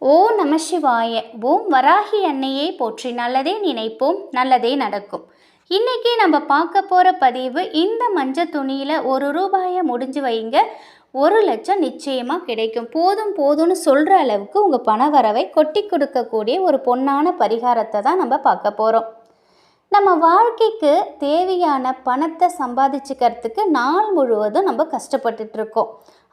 ஓம் நம சிவாய. ஓம் வராகி அன்னையை போற்றி. நல்லதே நினைப்போம், நல்லதே நடக்கும். இன்னைக்கு நம்ம பார்க்க போகிற பதிவு, இந்த மஞ்சள் துணியில் ₹1 முடிஞ்சு வைங்க, 1,00,000 நிச்சயமாக கிடைக்கும். போதும் போதும்னு சொல்கிற அளவுக்கு உங்கள் பண வரவை கொட்டி கொடுக்கக்கூடிய ஒரு பொன்னான பரிகாரத்தை தான் நம்ம பார்க்க போகிறோம். நம்ம வாழ்க்கைக்கு தேவையான பணத்தை சம்பாதிச்சுக்கிறதுக்கு நாள் முழுவதும் நம்ம கஷ்டப்பட்டுட்ருக்கோம்.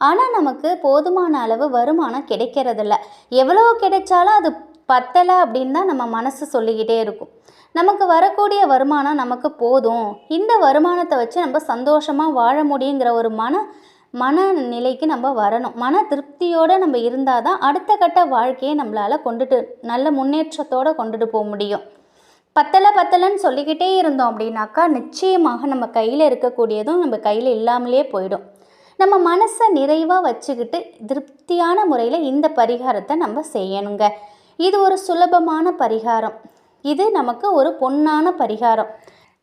ஆனால் நமக்கு போதுமான அளவு வருமானம் கிடைக்கிறதில்ல. எவ்வளோ கிடைச்சாலும் அது பத்தலை அப்படின்னு தான் நம்ம மனசு சொல்லிக்கிட்டே இருக்கும். நமக்கு வரக்கூடிய வருமானம் நமக்கு போதும், இந்த வருமானத்தை வச்சு நம்ம சந்தோஷமாக வாழ முடியுங்கிற ஒரு மனநிலைக்கு நம்ம வரணும். மன திருப்தியோடு நம்ம இருந்தால் தான் அடுத்த கட்ட வாழ்க்கையை நம்மளால் நல்ல முன்னேற்றத்தோடு கொண்டுட்டு போக முடியும். பத்தலைன்னு சொல்லிக்கிட்டே இருந்தோம் அப்படின்னாக்கா நிச்சயமாக நம்ம கையில் இருக்கக்கூடியதும் நம்ம கையில் இல்லாமலே போயிடும். நம்ம மனசை நிறைவாக வச்சுக்கிட்டு திருப்தியான முறையில் இந்த பரிகாரத்தை நம்ம செய்யணுங்க. இது ஒரு சுலபமான பரிகாரம், இது நமக்கு ஒரு பொன்னான பரிகாரம்.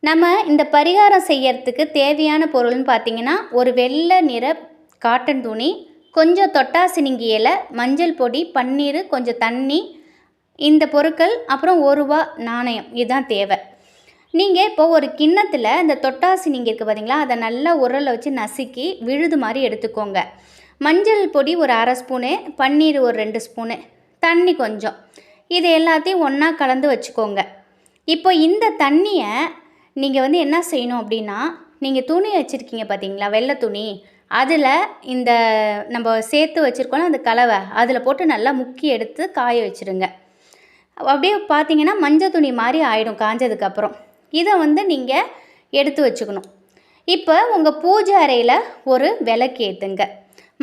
நம்ம இந்த பரிகாரம் செய்யறதுக்கு தேவையான பொருள்னு பார்த்திங்கன்னா, ஒரு வெள்ளை நிற காட்டன் துணி, கொஞ்சம் தொட்டாசினிங்கி இலை, மஞ்சள் பொடி, பன்னீர், கொஞ்சம் தண்ணி, இந்த பொருட்கள், அப்புறம் ₹1 நாணயம், இதுதான் தேவை. நீங்கள் இப்போ ஒரு கிண்ணத்தில் இந்த தொட்டாசினிங்கி இருக்குது பார்த்தீங்களா, அதை நல்லா உரலில் வச்சு நசுக்கி விழுது மாதிரி எடுத்துக்கோங்க. மஞ்சள் பொடி ஒரு 1/2 ஸ்பூனு, பன்னீர் ஒரு 2 ஸ்பூனு, தண்ணி கொஞ்சம், இது எல்லாத்தையும் ஒன்றா கலந்து வச்சுக்கோங்க. இப்போ இந்த தண்ணியை நீங்கள் என்ன செய்யணும் அப்படின்னா, நீங்கள் துணி வச்சுருக்கீங்க பார்த்தீங்களா, வெள்ளை துணி, அதில் இந்த நம்ம சேர்த்து வச்சுருக்கோம் அந்த கலவை, அதில் போட்டு நல்லா முக்கி எடுத்து காய வச்சுருங்க. அப்படியே பார்த்தீங்கன்னா மஞ்சள் துணி மாதிரி ஆகிடும் காஞ்சதுக்கப்புறம். இதை நீங்கள் எடுத்து வச்சுக்கணும். இப்போ உங்கள் பூஜை அறையில் ஒரு விளக்கு ஏற்றுங்க.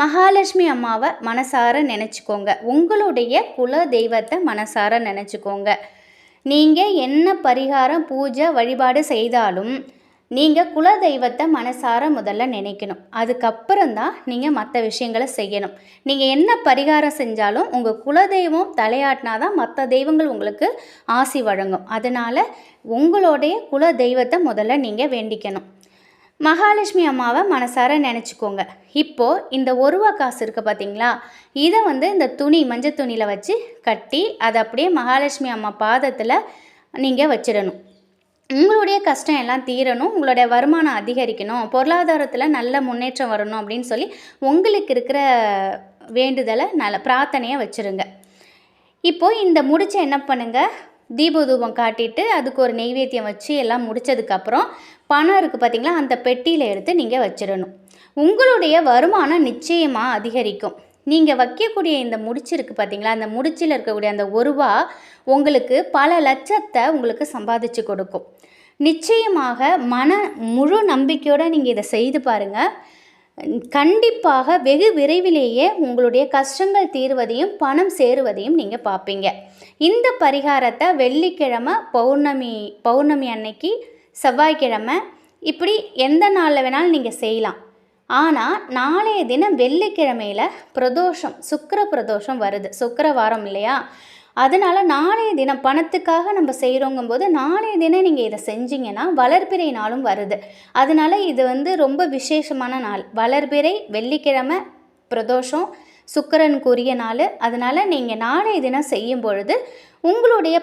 மகாலட்சுமி அம்மாவை மனசார நினச்சிக்கோங்க. உங்களுடைய குல தெய்வத்தை மனசார நினச்சிக்கோங்க. நீங்கள் என்ன பரிகாரம் பூஜை வழிபாடு செய்தாலும் நீங்கள் குல தெய்வத்தை மனசார முதல்ல நினைக்கணும். அதுக்கப்புறம்தான் நீங்கள் மற்ற விஷயங்களை செய்யணும். நீங்கள் என்ன பரிகாரம் செஞ்சாலும் உங்கள் குலதெய்வம் தலையாட்டினா தான் மற்ற தெய்வங்கள் உங்களுக்கு ஆசி வழங்கும். அதனால் உங்களுடைய குல தெய்வத்தை முதல்ல நீங்கள் வேண்டிக்கணும். மகாலட்சுமி அம்மாவை மனசார நினச்சிக்கோங்க. இப்போது இந்த ₹1 காசு இருக்குது பார்த்தீங்களா, இதை இந்த துணி மஞ்சள் துணியில் வச்சு கட்டி அதை அப்படியே மகாலட்சுமி அம்மா பாதத்தில் நீங்கள் வச்சிடணும். உங்களுடைய கஷ்டம் எல்லாம் தீரணும், உங்களுடைய வருமானம் அதிகரிக்கணும், பொருளாதாரத்தில் நல்ல முன்னேற்றம் வரணும் அப்படின்னு சொல்லி உங்களுக்கு இருக்கிற வேண்டுதலை நல்ல பிரார்த்தனையாக வச்சுருங்க. இப்போது இந்த முடிச்ச என்ன பண்ணுங்கள், தூபம் காட்டிட்டு அதுக்கு ஒரு நெய்வேத்தியம் வச்சு எல்லாம் முடித்ததுக்கப்புறம் பணம் இருக்குது பார்த்திங்களா, அந்த பெட்டியில் எடுத்து நீங்கள் வச்சிடணும். உங்களுடைய வருமானம் நிச்சயமாக அதிகரிக்கும். நீங்கள் வைக்கக்கூடிய இந்த முடிச்சு இருக்குது பார்த்தீங்களா, அந்த முடிச்சில் இருக்கக்கூடிய அந்த ₹1 உங்களுக்கு பல லட்சத்தை உங்களுக்கு சம்பாதிச்சு கொடுக்கும். நிச்சயமாக முழு நம்பிக்கையோடு நீங்கள் இதை செய்து பாருங்கள். கண்டிப்பாக வெகு விரைவிலேயே உங்களுடைய கஷ்டங்கள் தீர்வதையும் பணம் சேருவதையும் நீங்கள் பார்ப்பீங்க. இந்த பரிகாரத்தை வெள்ளிக்கிழமை, பௌர்ணமி அன்னைக்கு, செவ்வாய்க்கிழமை, இப்படி எந்த நாளில் வேணாலும் நீங்கள் செய்யலாம். ஆனால் நாளைய தினம் வெள்ளிக்கிழமையில் பிரதோஷம், சுக்கிர பிரதோஷம் வருது, சுக்கிரவாரம் இல்லையா, அதனால் நாளைய தினம் பணத்துக்காக நம்ம செய்கிறோங்கும்போது நாளைய தினம் நீங்கள் இதை செஞ்சிங்கன்னா வளர்பிறை நாளும் வருது. அதனால் இது ரொம்ப விசேஷமான நாள். வளர்பிறை, வெள்ளிக்கிழமை, பிரதோஷம், சுக்கிரனுக்குரிய நாள். அதனால் நீங்கள் நாளைய தினம் செய்யும் பொழுது உங்களுடைய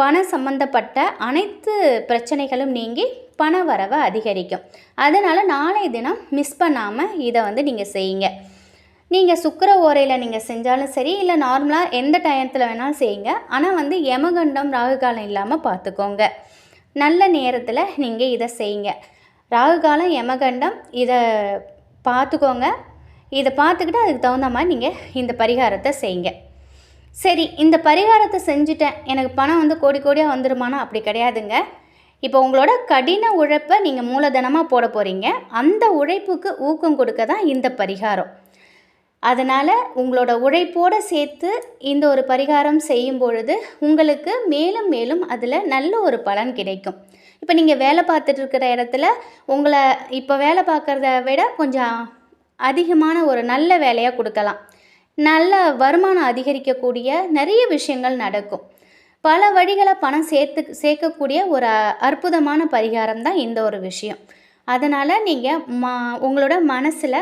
பண சம்பந்தப்பட்ட அனைத்து பிரச்சனைகளும் நீங்கி பண வரவை அதிகரிக்கும். அதனால் நாளைய தினம் மிஸ் பண்ணாமல் இதை நீங்கள் செய்யுங்க. நீங்கள் சுக்கிர ஓரையில் நீங்கள் செஞ்சாலும் சரி, இல்லை நார்மலாக எந்த டயத்தில் வேணாலும் செய்யுங்க. ஆனால் யமகண்டம் ராகுகாலம் இல்லாமல் பார்த்துக்கோங்க. நல்ல நேரத்தில் நீங்கள் இதை செய்யுங்க. ராகுகாலம், யமகண்டம் இதை பார்த்துக்கோங்க. இதை பார்த்துக்கிட்டு அதுக்கு தகுந்த மாதிரி நீங்கள் இந்த பரிகாரத்தை செய்யுங்க. சரி, இந்த பரிகாரத்தை செஞ்சுட்டேன், எனக்கு பணம் கோடி கோடியாக வந்துடுமானா அப்படி கிடையாதுங்க. இப்போ உங்களோட கடின உழைப்பை நீங்கள் மூலதனமாக போட போகிறீங்க. அந்த உழைப்புக்கு ஊக்கம் கொடுக்க தான் இந்த பரிகாரம். அதனால் உங்களோட உழைப்போடு சேர்த்து இந்த ஒரு பரிகாரம் செய்யும் பொழுது உங்களுக்கு மேலும் மேலும் அதில் நல்ல ஒரு பலன் கிடைக்கும். இப்போ நீங்கள் வேலை பார்த்துட்டு இருக்கிற இடத்துல உங்களை இப்போ வேலை பார்க்குறத விட கொஞ்சம் அதிகமான ஒரு நல்ல வேலையாக கொடுக்கலாம். நல்ல வருமானம் அதிகரிக்கக்கூடிய நிறைய விஷயங்கள் நடக்கும். பல வழிகளை பணம் சேர்க்கக்கூடிய ஒரு அற்புதமான பரிகாரம் தான் இந்த ஒரு விஷயம். அதனால் நீங்கள் உங்களோட மனசில்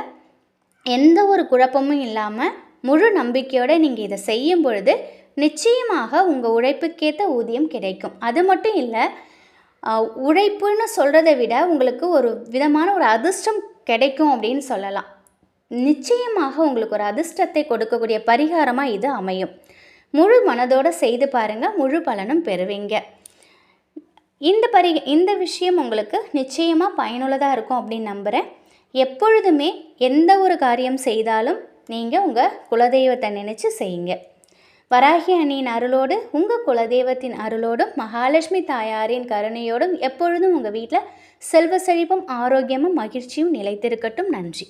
எந்த ஒரு குழப்பமும் இல்லாமல் முழு நம்பிக்கையோடு நீங்கள் இதை செய்யும் பொழுது நிச்சயமாக உங்கள் உழைப்புக்கேற்ற ஊதியம் கிடைக்கும். அது மட்டும் இல்லை, உழைப்புன்னு சொல்கிறத விட உங்களுக்கு ஒரு விதமான ஒரு அதிர்ஷ்டம் கிடைக்கும் அப்படின்னு சொல்லலாம். நிச்சயமாக உங்களுக்கு ஒரு அதிர்ஷ்டத்தை கொடுக்கக்கூடிய பரிகாரமாக இது அமையும். முழு மனதோடு செய்து பாருங்கள், முழு பலனும் பெறுவீங்க. இந்த விஷயம் உங்களுக்கு நிச்சயமாக பயனுள்ளதாக இருக்கும் அப்படின்னு நம்புகிறேன். எப்பொழுதுமே எந்த ஒரு காரியம் செய்தாலும் நீங்கள் உங்கள் குலதெய்வத்தை நினச்சி செய்யுங்க. வராகி அன்னையின் அருளோடு, உங்கள் குலதெய்வத்தின் அருளோடும், மகாலட்சுமி தாயாரின் கருணையோடும் எப்பொழுதும் உங்கள் வீட்டில் செல்வ செழிப்பும் ஆரோக்கியமும் மகிழ்ச்சியும் நிலைத்திருக்கட்டும். நன்றி.